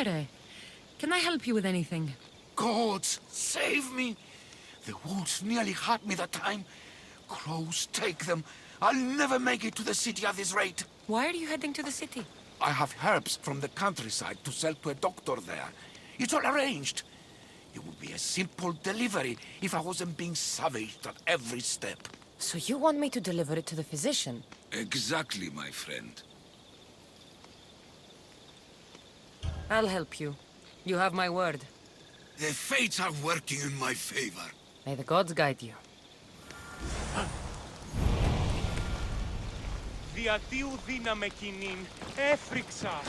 Padre, can I help you with anything? Gods, save me! The wolves nearly had me that time. Crows take them. I'll never make it to the city at this rate. Why are you heading to the city? I have herbs from the countryside to sell to a doctor there. It's all arranged. It would be a simple delivery if I wasn't being savaged at every step. So you want me to deliver it to the physician? Exactly, my friend. I'll help you. You have my word. The fates are working in my favor. May the gods guide you. Διατίου δύναμε κοινήν, έφρυξα!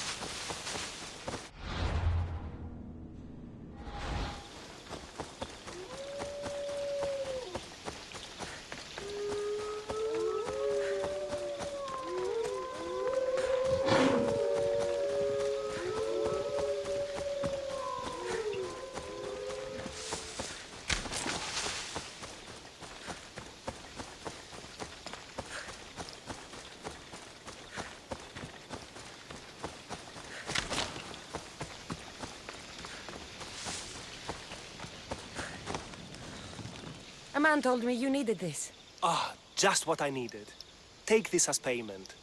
A man told me you needed this. Ah, just what I needed. Take this as payment.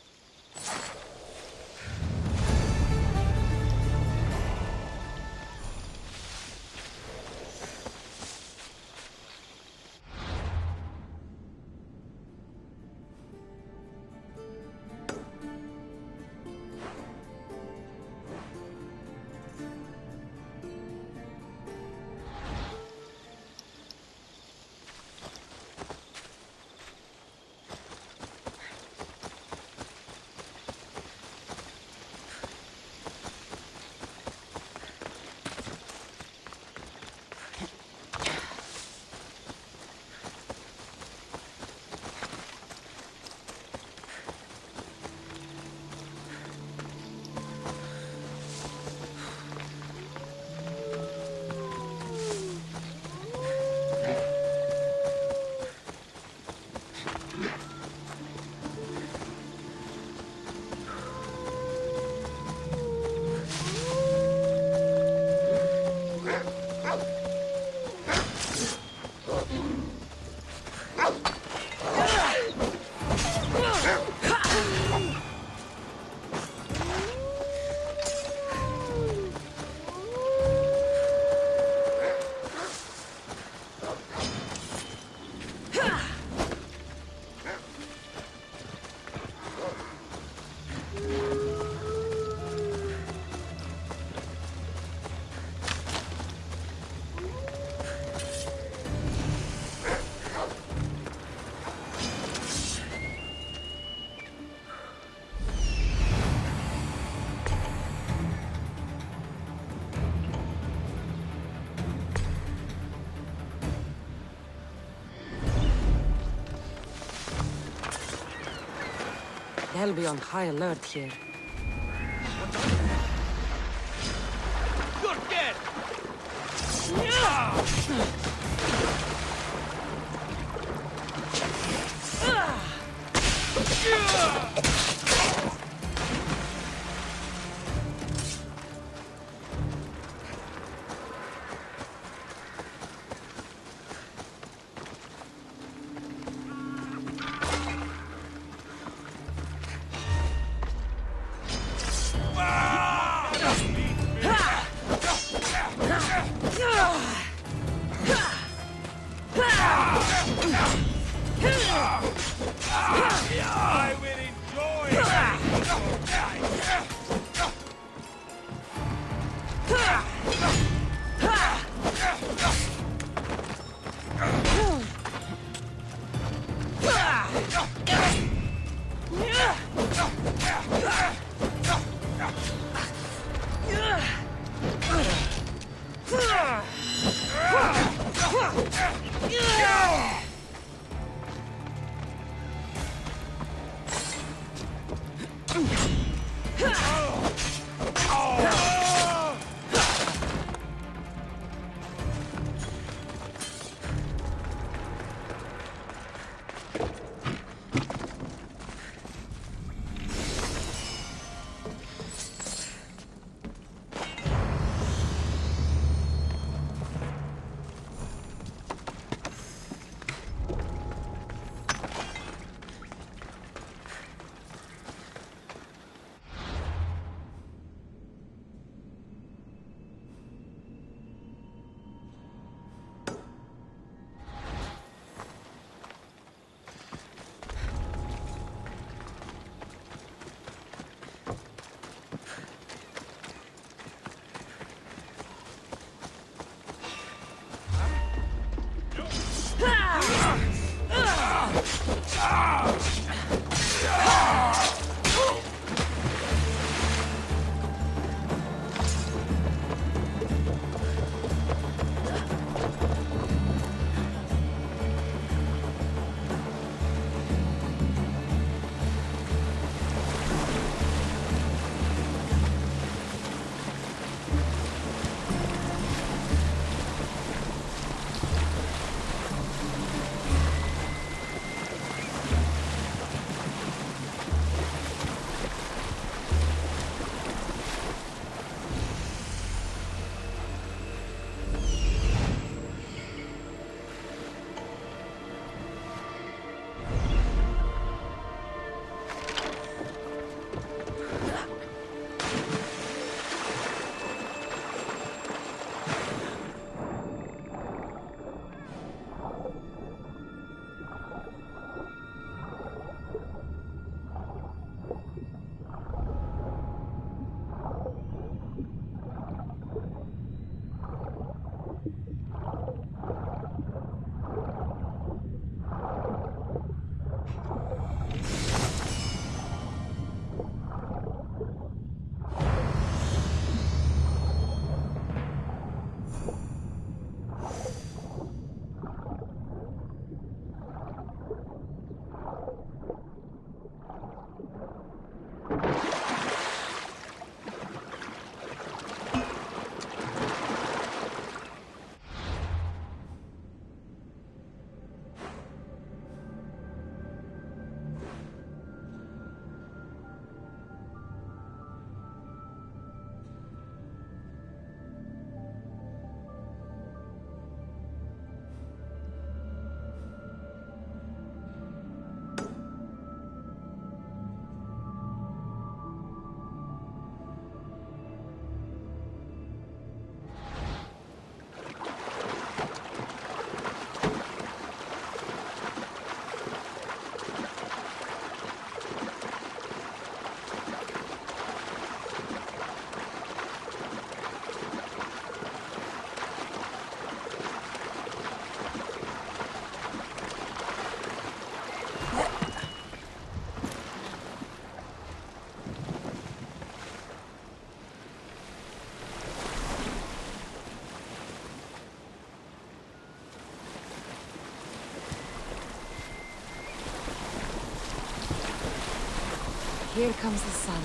They'll be on high alert here. You're dead! I will enjoy it! Here comes the sun.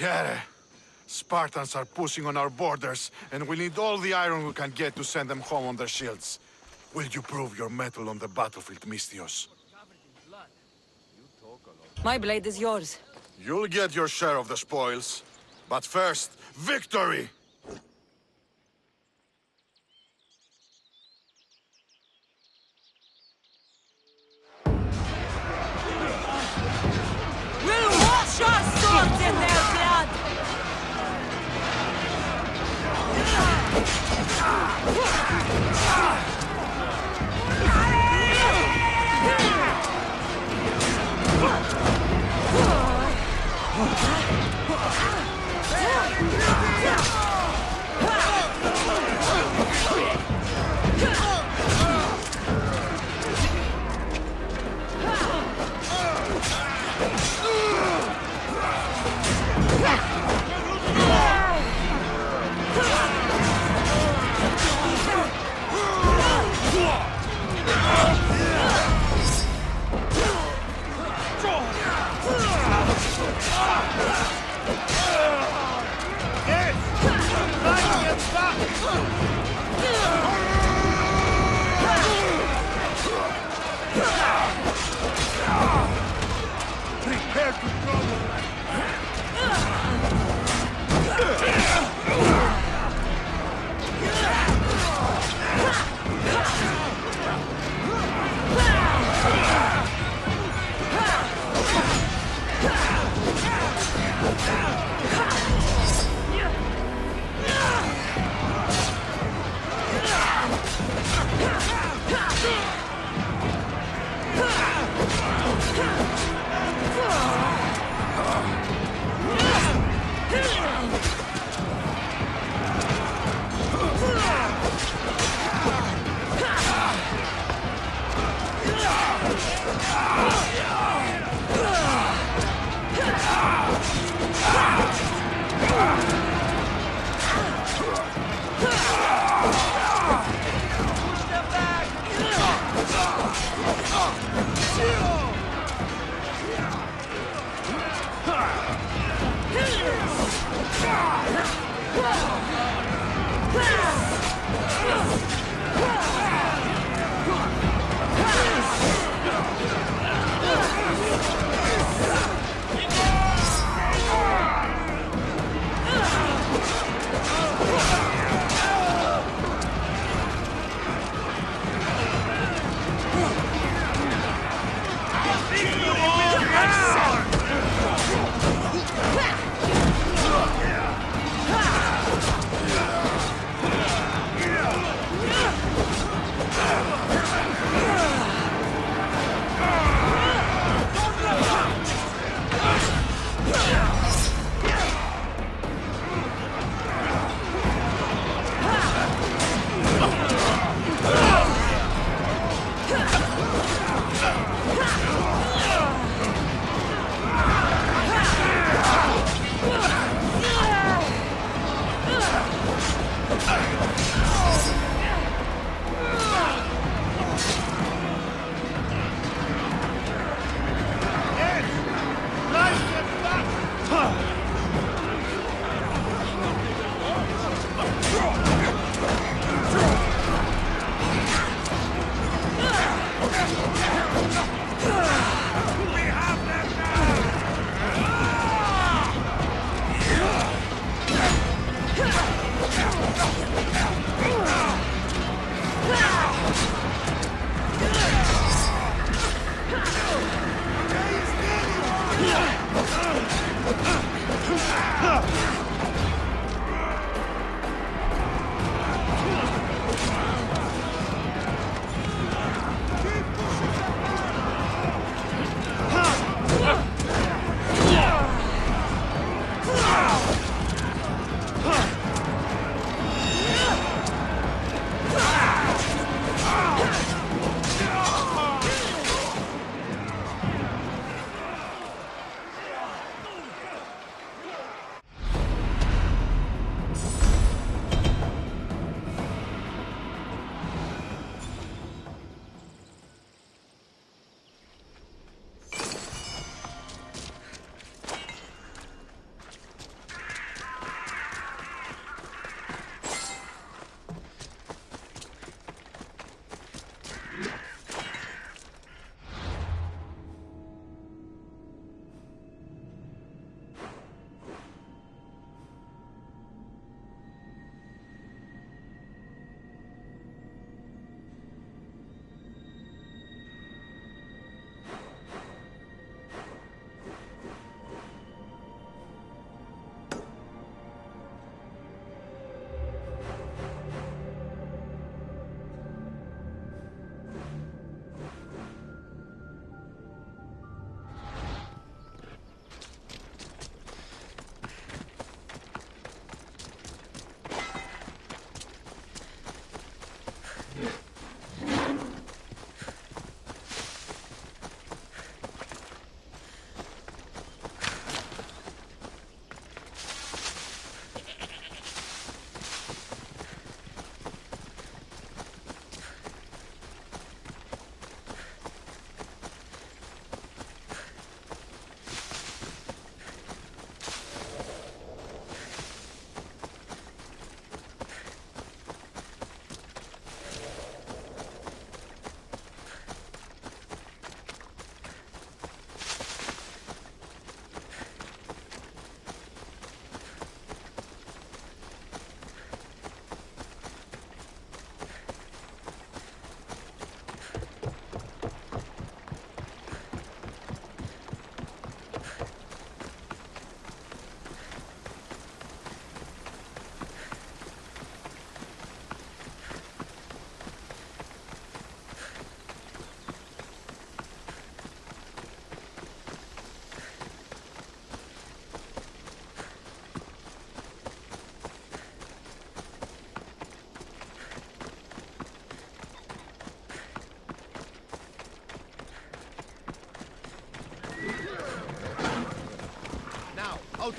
Yeah, Spartans are pushing on our borders, and we need all the iron we can get to send them home on their shields. Will you prove your mettle on the battlefield, Mystios? My blade is yours. You'll get your share of the spoils. But first, victory! We'll wash our swords in their blood! Prepare to trouble!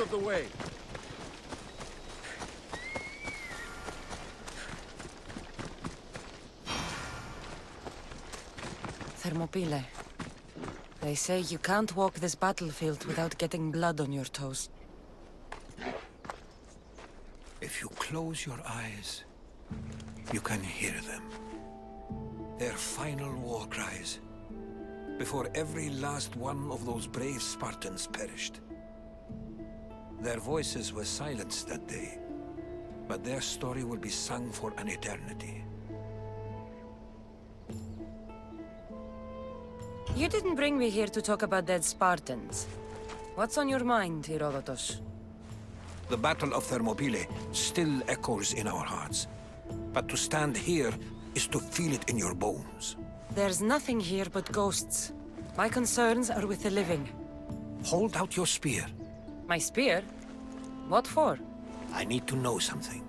of the way. Thermopylae. They say you can't walk this battlefield without getting blood on your toes. If you close your eyes, you can hear them. Their final war cries, before every last one of those brave Spartans perished. Their voices were silenced that day, but their story will be sung for an eternity. You didn't bring me here to talk about dead Spartans. What's on your mind, Herodotus? The Battle of Thermopylae still echoes in our hearts. But to stand here is to feel it in your bones. There's nothing here but ghosts. My concerns are with the living. Hold out your spear. My spear? What for? I need to know something.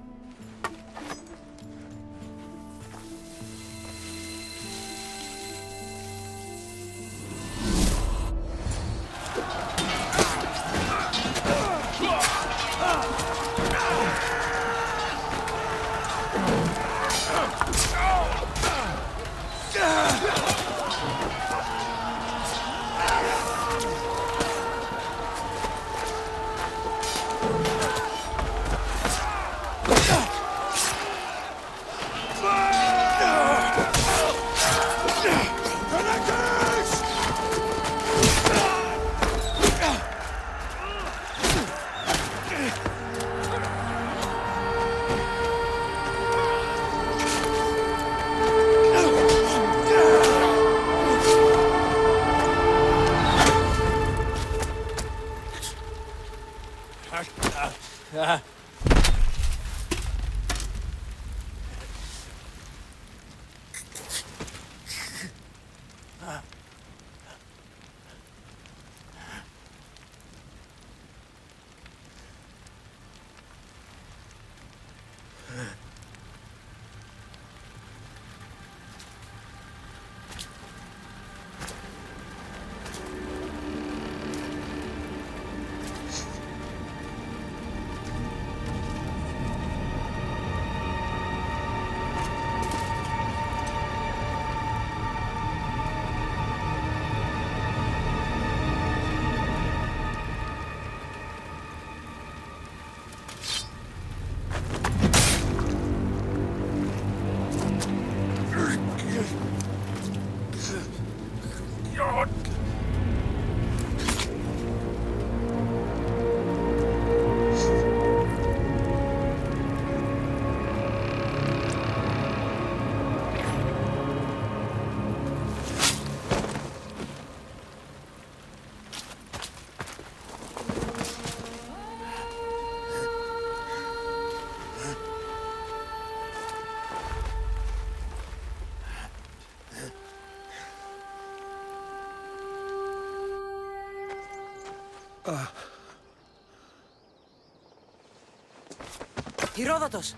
Herodotus!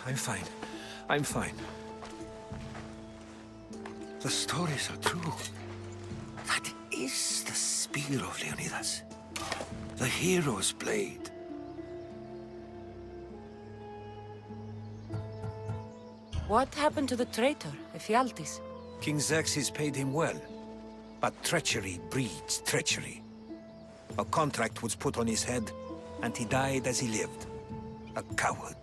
I'm fine. I'm fine. The stories are true. That is the spear of Leonidas. The hero's blade. What happened to the traitor, Ephialtes? King Xerxes paid him well, but treachery breeds treachery. A contract was put on his head, and he died as he lived. A coward.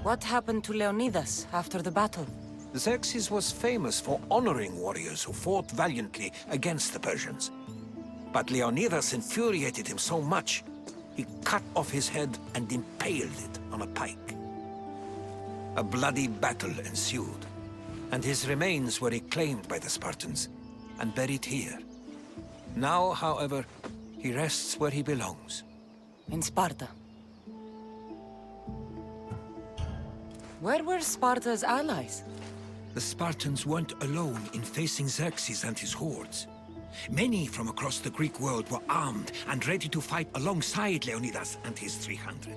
What happened to Leonidas after the battle? Xerxes was famous for honoring warriors who fought valiantly against the Persians. But Leonidas infuriated him so much, he cut off his head and impaled it on a pike. A bloody battle ensued, and his remains were reclaimed by the Spartans and buried here. Now, however, he rests where he belongs. In Sparta. Where were Sparta's allies? The Spartans weren't alone in facing Xerxes and his hordes. Many from across the Greek world were armed and ready to fight alongside Leonidas and his 300.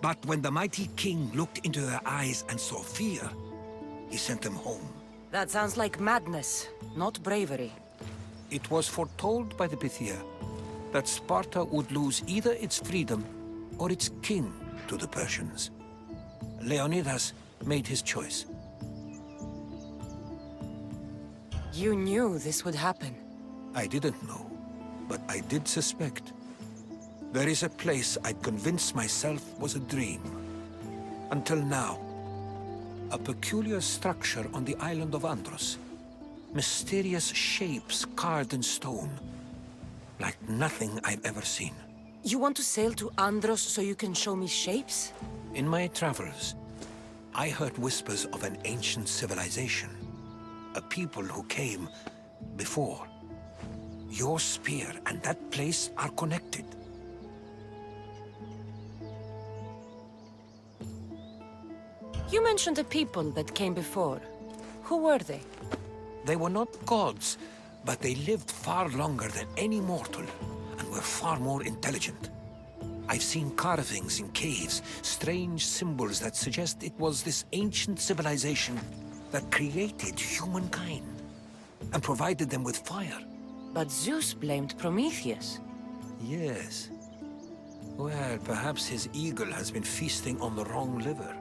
But when the mighty king looked into their eyes and saw fear, he sent them home. That sounds like madness, not bravery. It was foretold by the Pythia that Sparta would lose either its freedom or its king to the Persians. Leonidas made his choice. You knew this would happen. I didn't know, but I did suspect. There is a place I'd convinced myself was a dream. Until now. A peculiar structure on the island of Andros. Mysterious shapes carved in stone. Like nothing I've ever seen. You want to sail to Andros so you can show me shapes? In my travels, I heard whispers of an ancient civilization. A people who came before. Your spear and that place are connected. You mentioned a people that came before. Who were they? They were not gods, but they lived far longer than any mortal, and were far more intelligent. I've seen carvings in caves, strange symbols that suggest it was this ancient civilization that created humankind, and provided them with fire. But Zeus blamed Prometheus. Yes. Well, perhaps his eagle has been feasting on the wrong liver.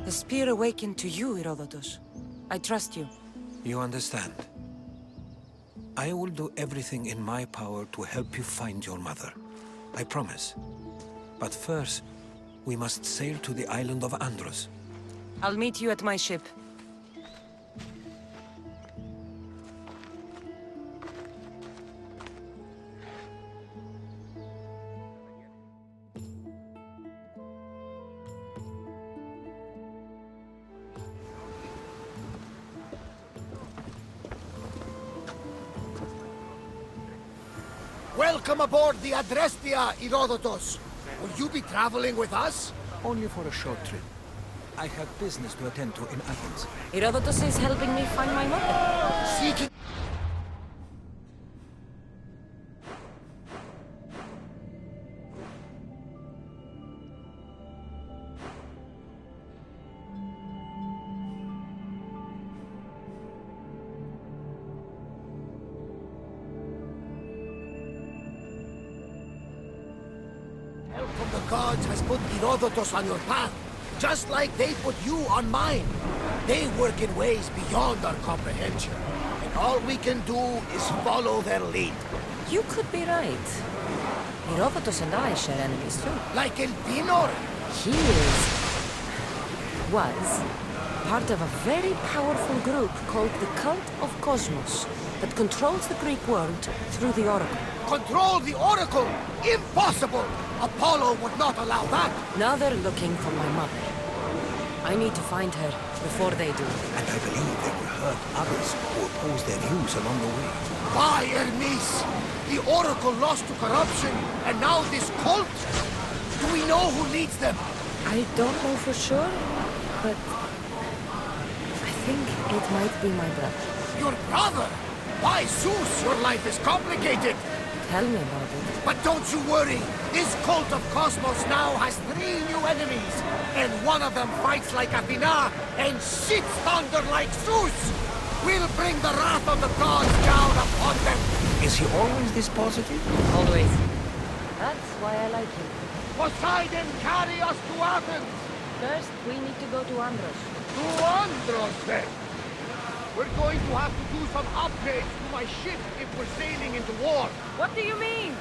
The spear awakened to you, Herodotus. I trust you. You understand. I will do everything in my power to help you find your mother. I promise. But first, we must sail to the island of Andros. I'll meet you at my ship. Welcome aboard the Adrestia, Herodotus. Will you be traveling with us? Only for a short trip. I have business to attend to in Athens. Herodotus is helping me find my mother. Seeking... Help from the gods has put Herodotus on your path, just like they put you on mine. They work in ways beyond our comprehension, and all we can do is follow their lead. You could be right. Herodotus and I share enemies too. Like Elpinor. He was part of a very powerful group called the Cult of Cosmos that controls the Greek world through the Oracle. Control the Oracle! Impossible! Apollo would not allow that! Now they're looking for my mother. I need to find her before they do. And I believe they will hurt others who oppose their views along the way. By Hermes! The Oracle lost to corruption, and now this cult? Do we know who leads them? I don't know for sure, but I think it might be my brother. Your brother? Why, Zeus, your life is complicated! Tell me about it. But don't you worry! This cult of Cosmos now has 3 new enemies, and one of them fights like Athena and shits thunder like Zeus! We'll bring the wrath of the gods down upon them! Is he always this positive? Always. That's why I like him. Poseidon, carry us to Athens! First, we need to go to Andros. To Andros, then! We're going to have to do some upgrades to my ship if we're sailing into war. What do you mean?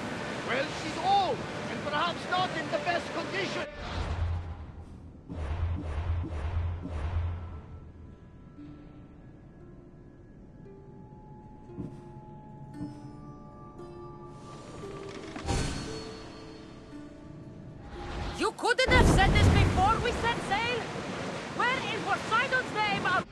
Well, she's old, and perhaps not in the best condition. You couldn't have said this before we set sail? Where in Poseidon's name are...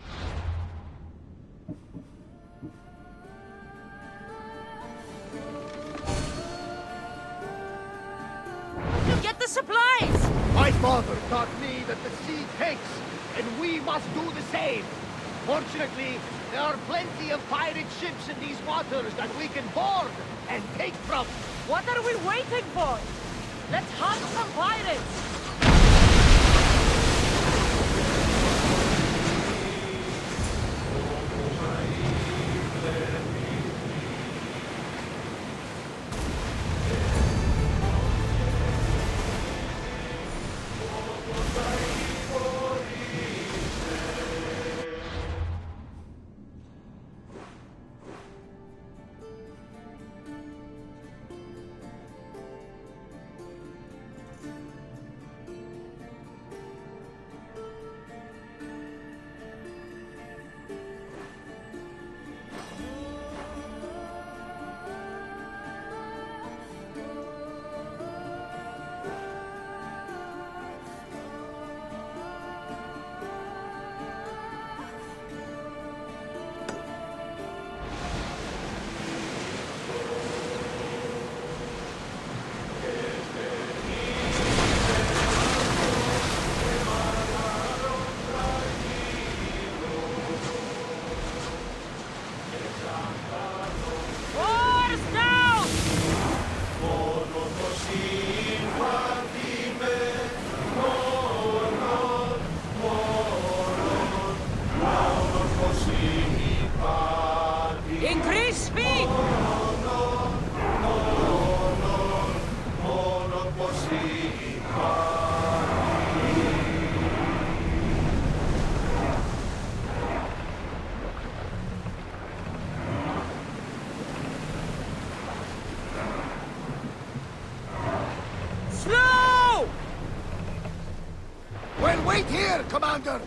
You get the supplies! My father taught me that the sea takes, and we must do the same. Fortunately, there are plenty of pirate ships in these waters that we can board and take from. What are we waiting for? Let's hunt some pirates! speed! Slow! Well, wait here, Commander!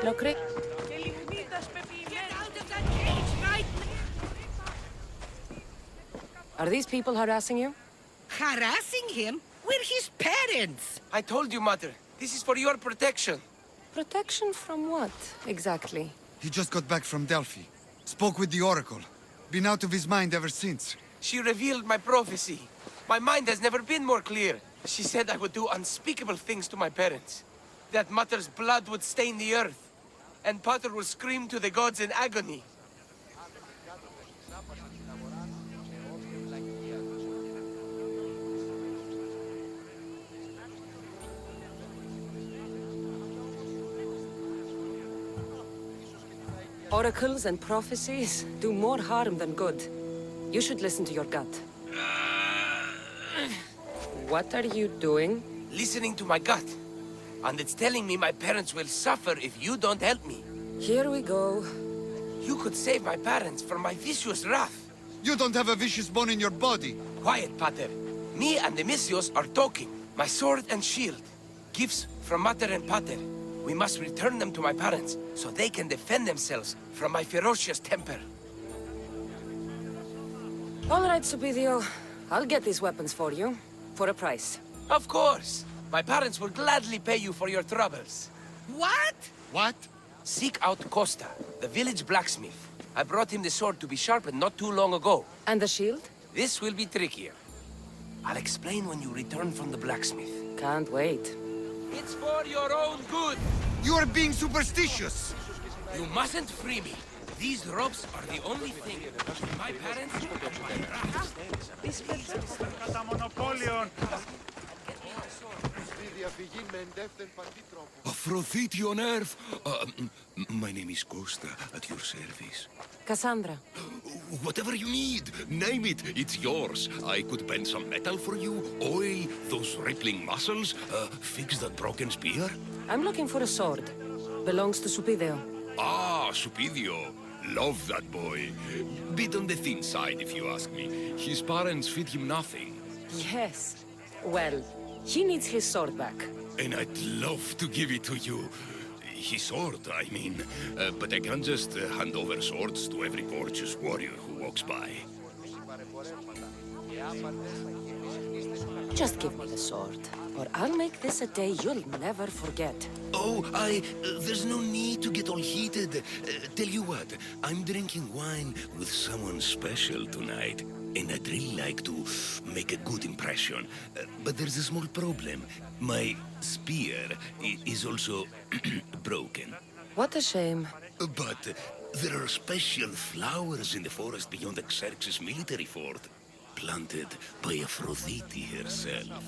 No creek. Are these people harassing you? Harassing him? We're his parents! I told you, Mother. This is for your protection. Protection from what, exactly? He just got back from Delphi. Spoke with the Oracle. Been out of his mind ever since. She revealed my prophecy. My mind has never been more clear. She said I would do unspeakable things to my parents. That Mother's blood would stain the earth. And Pater will scream to the gods in agony. Oracles and prophecies do more harm than good. You should listen to your gut. What are you doing? Listening to my gut. And it's telling me my parents will suffer if you don't help me. Here we go. You could save my parents from my vicious wrath. You don't have a vicious bone in your body. Quiet, Pater. Me and the Misios are talking. My sword and shield. Gifts from Mater and Pater. We must return them to my parents, so they can defend themselves from my ferocious temper. All right, Supidio. I'll get these weapons for you. For a price. Of course. My parents will gladly pay you for your troubles. What? What? Seek out Costa, the village blacksmith. I brought him the sword to be sharpened not too long ago. And the shield? This will be trickier. I'll explain when you return from the blacksmith. Can't wait. It's for your own good. You are being superstitious! You mustn't free me. These ropes are the only thing between my parents and my wrath. Aphrodite on earth. My name is Costa, at your service. Cassandra. Whatever you need, name it, it's yours. I could bend some metal for you, oil, those rippling muscles, fix that broken spear. I'm looking for a sword. Belongs to Supideo. Ah, Supidio. Love that boy. Bit on the thin side, if you ask me. His parents feed him nothing. Yes. Well, he needs his sword back. And I'd love to give it to you. His sword, I mean. But I can't just hand over swords to every gorgeous warrior who walks by. Just give me the sword, or I'll make this a day you'll never forget. Oh, there's no need to get all heated. Tell you what, I'm drinking wine with someone special tonight. And I'd really like to make a good impression. But there's a small problem. My spear is also broken. What a shame. But there are special flowers in the forest beyond Xerxes' military fort. Planted by Aphrodite herself.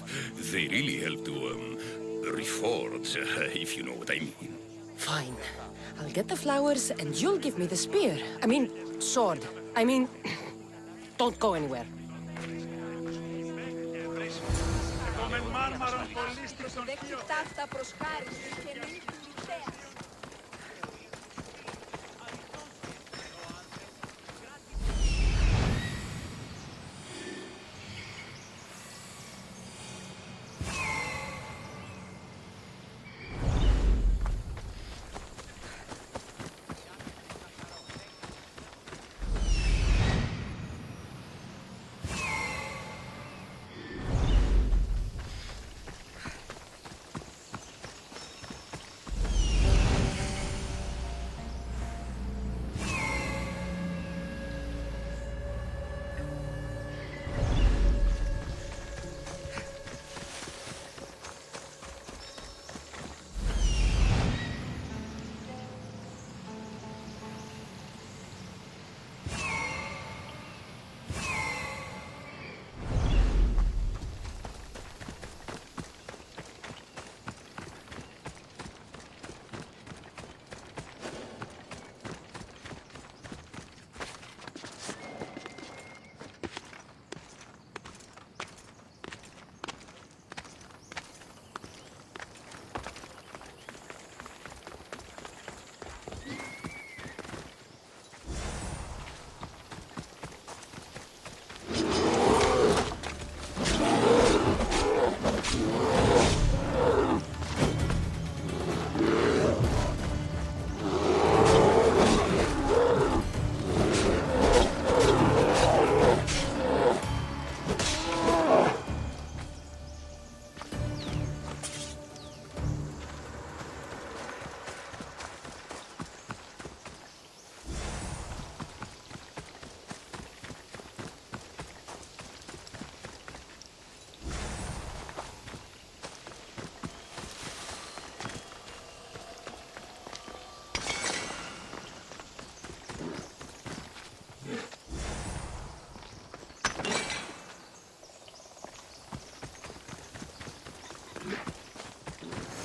They really help to, reforge, if you know what I mean. Fine. I'll get the flowers and you'll give me the spear. I mean, sword. I mean, don't go anywhere.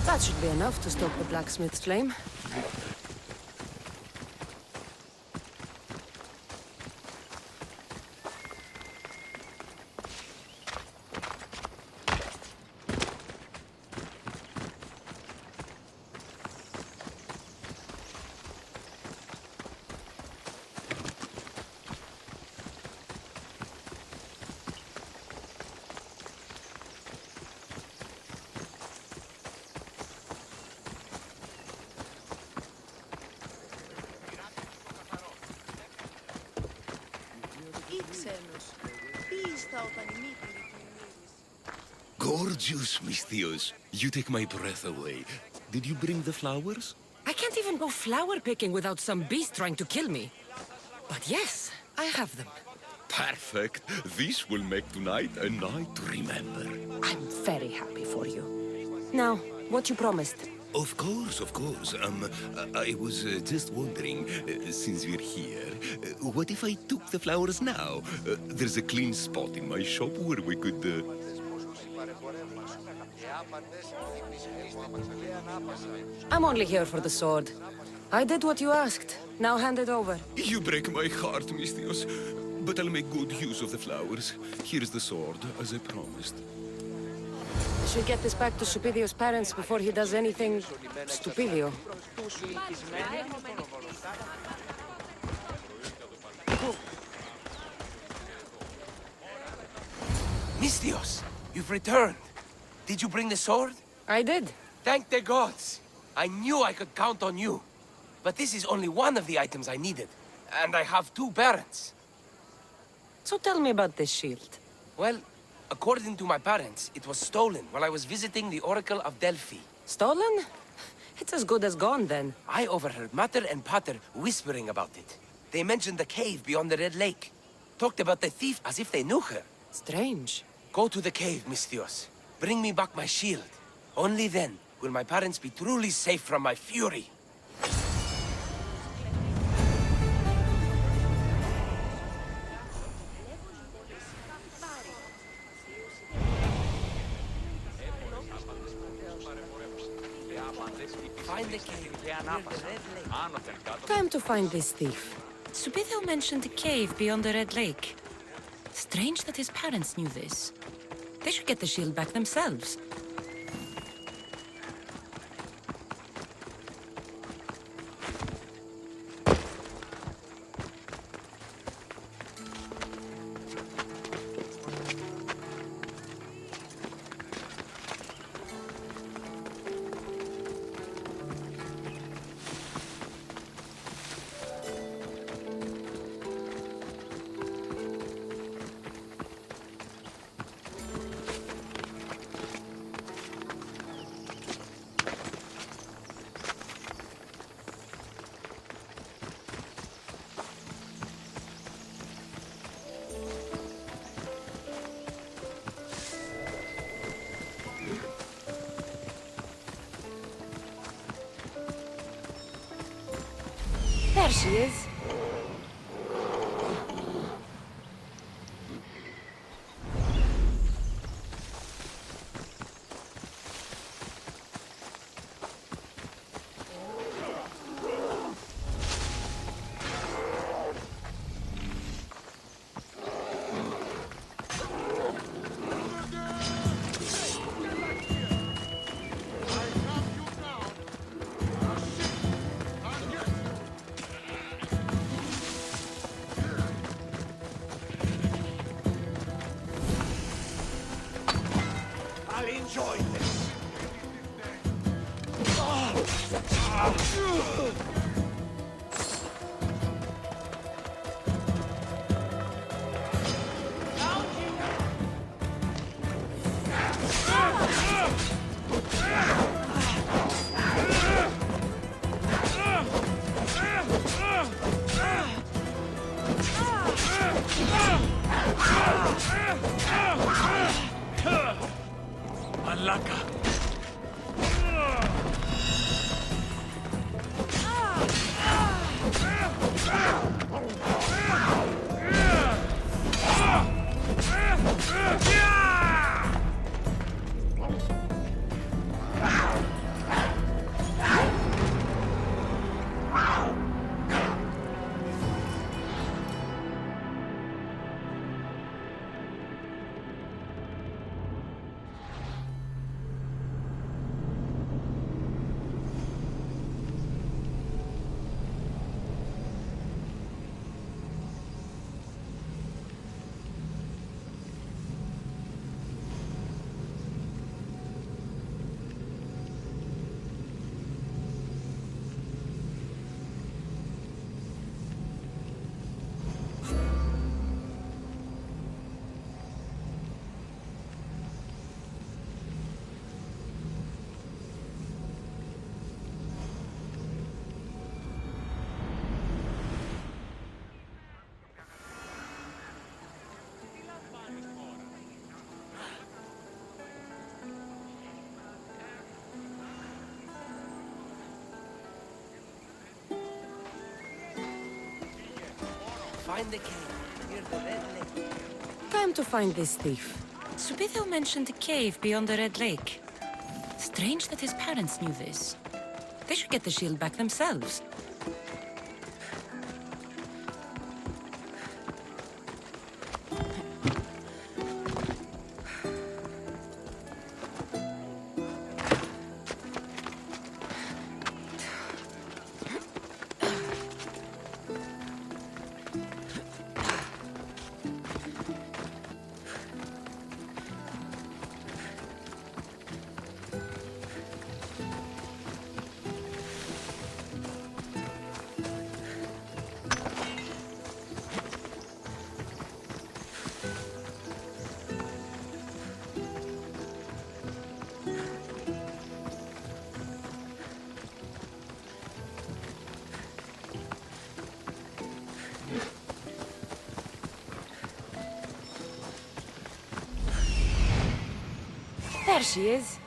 That should be enough to stoke the blacksmith's flame. Gorgeous, Misthios. You take my breath away. Did you bring the flowers? I can't even go flower picking without some beast trying to kill me. But yes, I have them. Perfect. This will make tonight a night to remember. I'm very happy for you. Now, what you promised? Of course, of course. I was just wondering, since we're here, what if I took the flowers now? There's a clean spot in my shop where we could... I'm only here for the sword. I did what you asked. Now hand it over. You break my heart, Misthios. But I'll make good use of the flowers. Here's the sword, as I promised. I should get this back to Stupidio's parents before he does anything... Stupidio. Misthios, you've returned. Did you bring the sword? I did. Thank the gods. I knew I could count on you. But this is only one of the items I needed. And I have 2 parents. So tell me about this shield. Well, according to my parents, it was stolen while I was visiting the Oracle of Delphi. Stolen? It's as good as gone, then. I overheard Mater and Pater whispering about it. They mentioned the cave beyond the Red Lake. Talked about the thief as if they knew her. Strange. Go to the cave, Misthios. Bring me back my shield. Only then will my parents be truly safe from my fury. Find the cave. Time to find this thief. Subido mentioned a cave beyond the Red Lake. Strange that his parents knew this. They should get the shield back themselves. There she is. Enjoy this. Malaka! find the cave near the Red Lake. Time to find this thief. Subithil mentioned a cave beyond the Red Lake. Strange that his parents knew this. They should get the shield back themselves. There she is.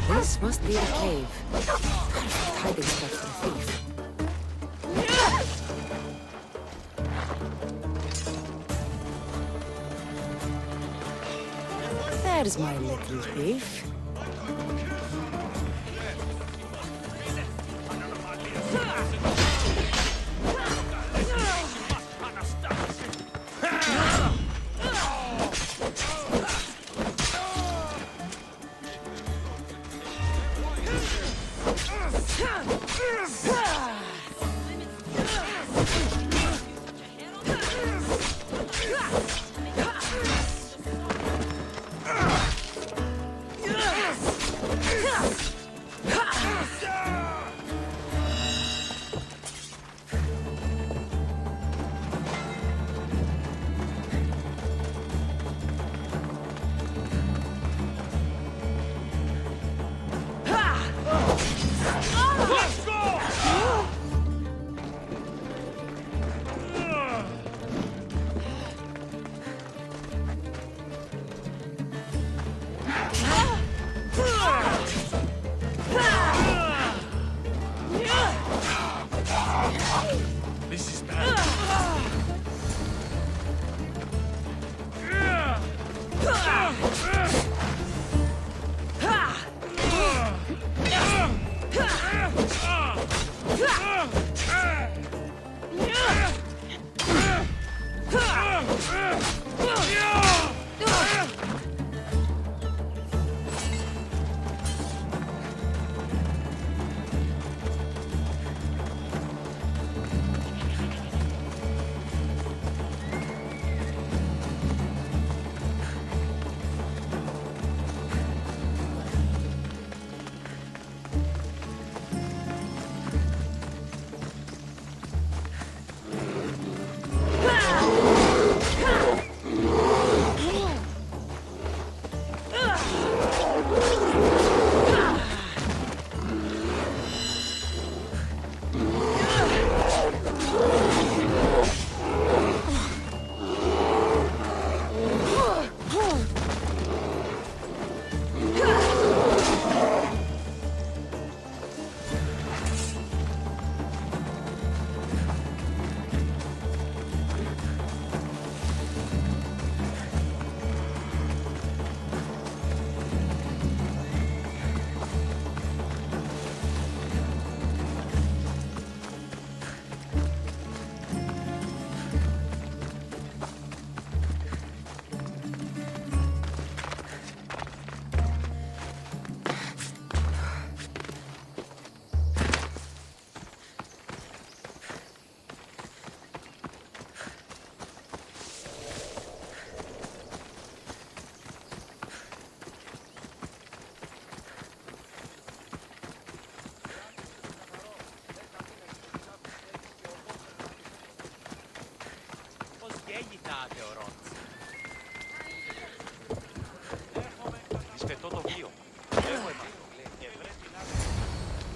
This must be the cave. Perfect hiding spot for the thief. There's my little thief.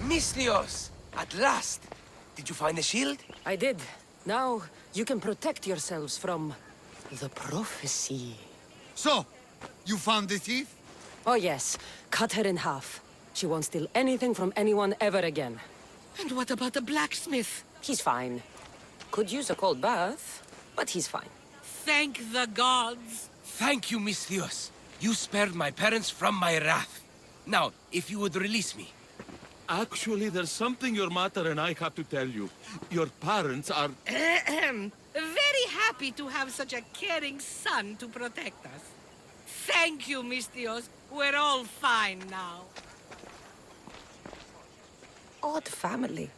Misthios! At last! Did you find the shield? I did. Now, you can protect yourselves from... the prophecy. So, you found the thief? Oh yes, cut her in half. She won't steal anything from anyone ever again. And what about the blacksmith? He's fine. Could use a cold bath, but he's fine. Thank the gods. Thank you, Misthios. You spared my parents from my wrath. Now, if you would release me. Actually, there's something your mother and I have to tell you. Your parents are... Very happy to have such a caring son to protect us. Thank you, Misthios. We're all fine now. Odd family.